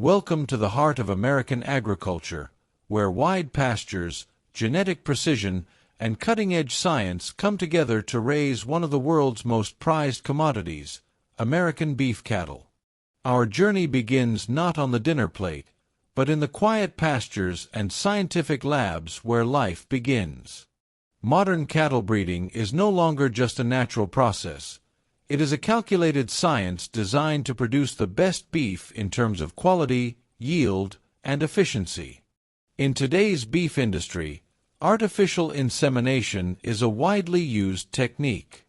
Welcome to the heart of American agriculture, where wide pastures, genetic precision, and cutting-edge science come together to raise one of the world's most prized commodities, American beef cattle. Our journey begins not on the dinner plate, but in the quiet pastures and scientific labs where life begins. Modern cattle breeding is no longer just a natural process. It is a calculated science designed to produce the best beef in terms of quality, yield, and efficiency. In today's beef industry, artificial insemination is a widely used technique.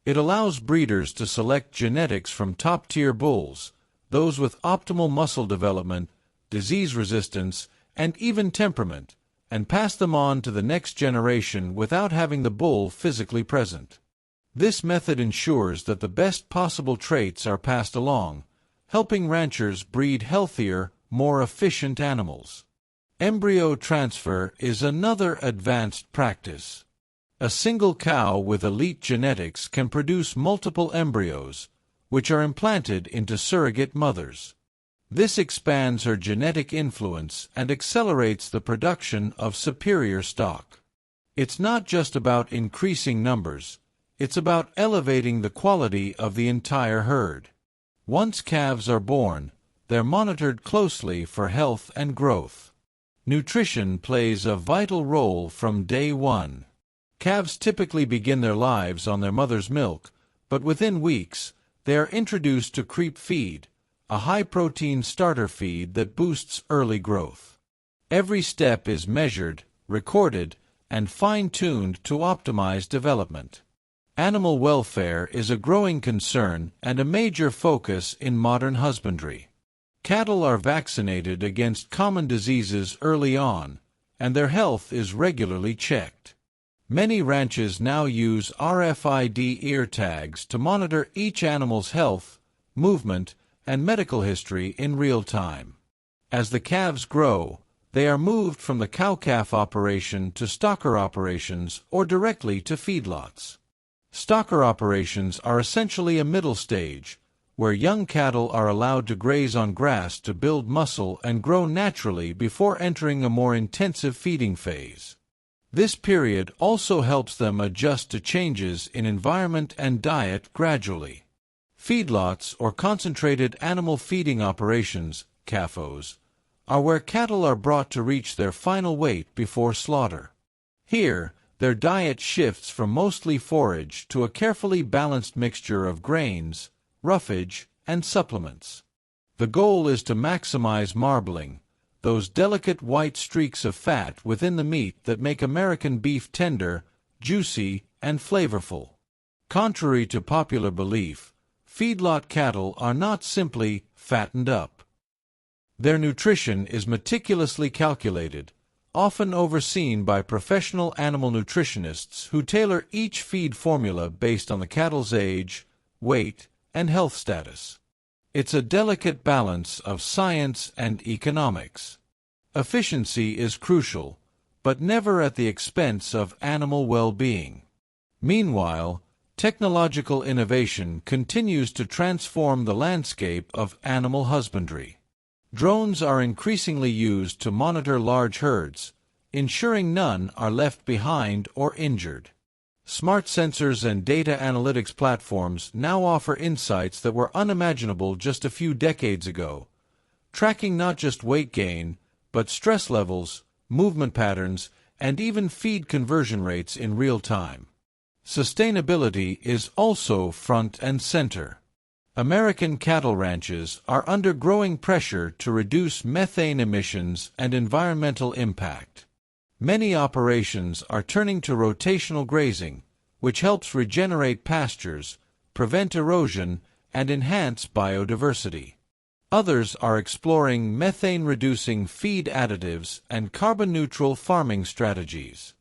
It allows breeders to select genetics from top-tier bulls, those with optimal muscle development, disease resistance, and even temperament, and pass them on to the next generation without having the bull physically present. This method ensures that the best possible traits are passed along, helping ranchers breed healthier, more efficient animals. Embryo transfer is another advanced practice. A single cow with elite genetics can produce multiple embryos, which are implanted into surrogate mothers. This expands her genetic influence and accelerates the production of superior stock. It's not just about increasing numbers. It's about elevating the quality of the entire herd. Once calves are born, they're monitored closely for health and growth. Nutrition plays a vital role from day one. Calves typically begin their lives on their mother's milk, but within weeks, they are introduced to creep feed, a high-protein starter feed that boosts early growth. Every step is measured, recorded, and fine-tuned to optimize development. Animal welfare is a growing concern and a major focus in modern husbandry. Cattle are vaccinated against common diseases early on, and their health is regularly checked. Many ranches now use RFID ear tags to monitor each animal's health, movement, and medical history in real time. As the calves grow, they are moved from the cow-calf operation to stocker operations or directly to feedlots. Stocker operations are essentially a middle stage, where young cattle are allowed to graze on grass to build muscle and grow naturally before entering a more intensive feeding phase. This period also helps them adjust to changes in environment and diet gradually. Feedlots, or concentrated animal feeding operations, CAFOs, are where cattle are brought to reach their final weight before slaughter. Here, their diet shifts from mostly forage to a carefully balanced mixture of grains, roughage, and supplements. The goal is to maximize marbling, those delicate white streaks of fat within the meat that make American beef tender, juicy, and flavorful. Contrary to popular belief, feedlot cattle are not simply fattened up. Their nutrition is meticulously calculated, often overseen by professional animal nutritionists who tailor each feed formula based on the cattle's age, weight, and health status. It's a delicate balance of science and economics. Efficiency is crucial, but never at the expense of animal well-being. Meanwhile, technological innovation continues to transform the landscape of animal husbandry. Drones are increasingly used to monitor large herds, ensuring none are left behind or injured. Smart sensors and data analytics platforms now offer insights that were unimaginable just a few decades ago, tracking not just weight gain, but stress levels, movement patterns, and even feed conversion rates in real time. Sustainability is also front and center. American cattle ranches are under growing pressure to reduce methane emissions and environmental impact. Many operations are turning to rotational grazing, which helps regenerate pastures, prevent erosion, and enhance biodiversity. Others are exploring methane-reducing feed additives and carbon-neutral farming strategies.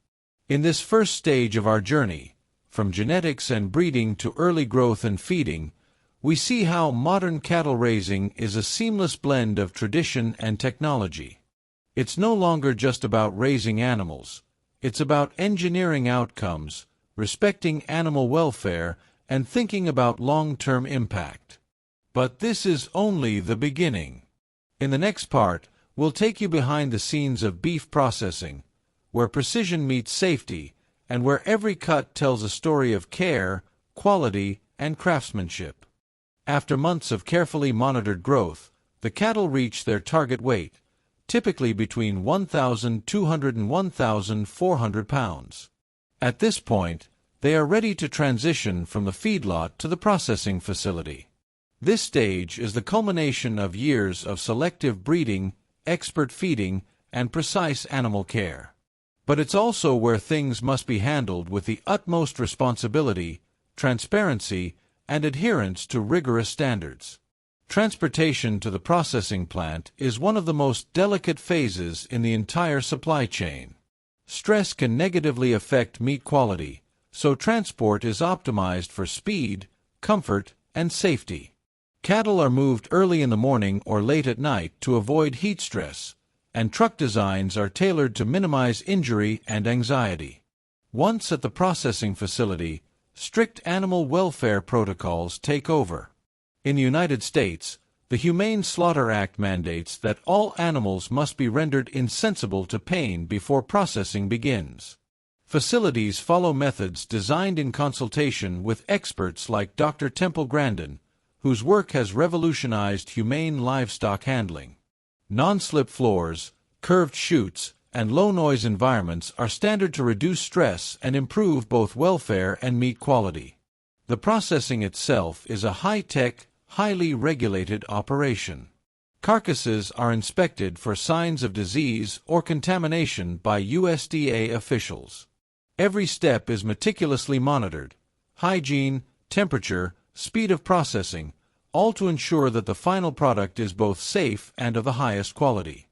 In this first stage of our journey, from genetics and breeding to early growth and feeding, we see how modern cattle raising is a seamless blend of tradition and technology. It's no longer just about raising animals. It's about engineering outcomes, respecting animal welfare, and thinking about long-term impact. But this is only the beginning. In the next part, we'll take you behind the scenes of beef processing, where precision meets safety, and where every cut tells a story of care, quality, and craftsmanship. After months of carefully monitored growth, the cattle reach their target weight, typically between 1,200 and 1,400 pounds. At this point, they are ready to transition from the feedlot to the processing facility. This stage is the culmination of years of selective breeding, expert feeding, and precise animal care. But it's also where things must be handled with the utmost responsibility, transparency, and adherence to rigorous standards. Transportation to the processing plant is one of the most delicate phases in the entire supply chain. Stress can negatively affect meat quality, so transport is optimized for speed, comfort, and safety. Cattle are moved early in the morning or late at night to avoid heat stress, and truck designs are tailored to minimize injury and anxiety. Once at the processing facility, strict animal welfare protocols take over. In the United States, the Humane Slaughter Act mandates that all animals must be rendered insensible to pain before processing begins. Facilities follow methods designed in consultation with experts like Dr. Temple Grandin, whose work has revolutionized humane livestock handling. Non-slip floors, curved chutes, and low-noise environments are standard to reduce stress and improve both welfare and meat quality. The processing itself is a high-tech, highly regulated operation. Carcasses are inspected for signs of disease or contamination by USDA officials. Every step is meticulously monitored: hygiene, temperature, speed of processing, all to ensure that the final product is both safe and of the highest quality.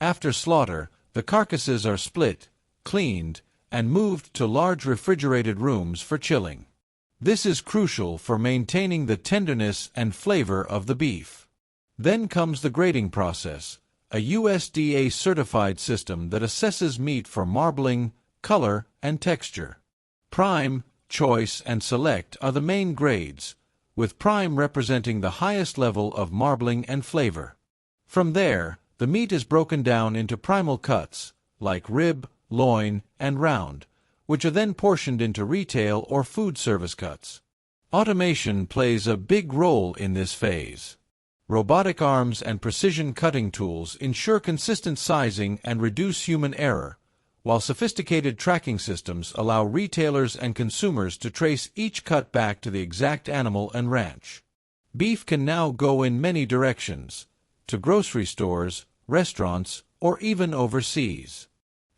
After slaughter, the carcasses are split, cleaned, and moved to large refrigerated rooms for chilling. This is crucial for maintaining the tenderness and flavor of the beef. Then comes the grading process, a USDA-certified system that assesses meat for marbling, color, and texture. Prime, Choice, and Select are the main grades, with Prime representing the highest level of marbling and flavor. From there, the meat is broken down into primal cuts, like rib, loin, and round, which are then portioned into retail or food service cuts. Automation plays a big role in this phase. Robotic arms and precision cutting tools ensure consistent sizing and reduce human error, while sophisticated tracking systems allow retailers and consumers to trace each cut back to the exact animal and ranch. Beef can now go in many directions, to grocery stores, restaurants, or even overseas.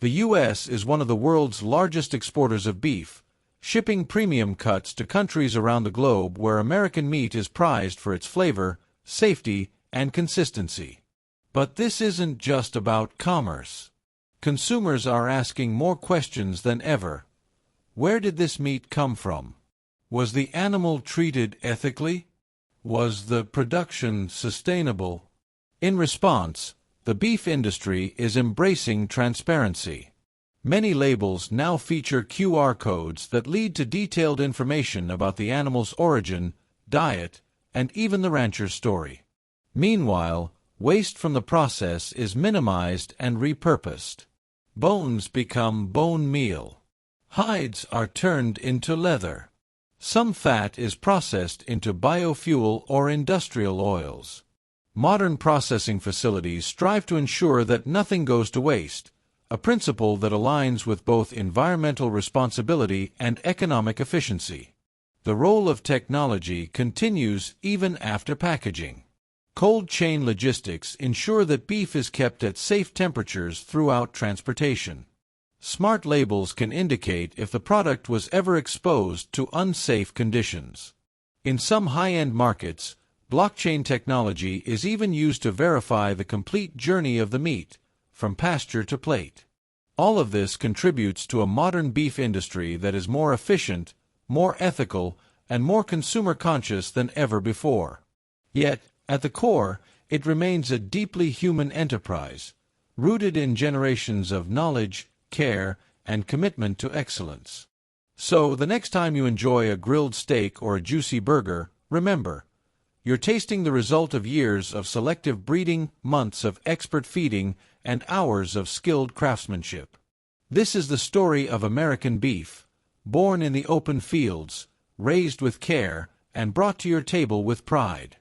The U.S. is one of the world's largest exporters of beef, shipping premium cuts to countries around the globe where American meat is prized for its flavor, safety, and consistency. But this isn't just about commerce. Consumers are asking more questions than ever. Where did this meat come from? Was the animal treated ethically? Was the production sustainable? In response, the beef industry is embracing transparency. Many labels now feature QR codes that lead to detailed information about the animal's origin, diet, and even the rancher's story. Meanwhile, waste from the process is minimized and repurposed. Bones become bone meal. Hides are turned into leather. Some fat is processed into biofuel or industrial oils. Modern processing facilities strive to ensure that nothing goes to waste, a principle that aligns with both environmental responsibility and economic efficiency. The role of technology continues even after packaging. Cold chain logistics ensure that beef is kept at safe temperatures throughout transportation. Smart labels can indicate if the product was ever exposed to unsafe conditions. In some high-end markets, blockchain technology is even used to verify the complete journey of the meat, from pasture to plate. All of this contributes to a modern beef industry that is more efficient, more ethical, and more consumer-conscious than ever before. Yet, at the core, it remains a deeply human enterprise, rooted in generations of knowledge, care, and commitment to excellence. So, the next time you enjoy a grilled steak or a juicy burger, remember, You're tasting the result of years of selective breeding, months of expert feeding, and hours of skilled craftsmanship. This is the story of American beef, born in the open fields, raised with care, and brought to your table with pride.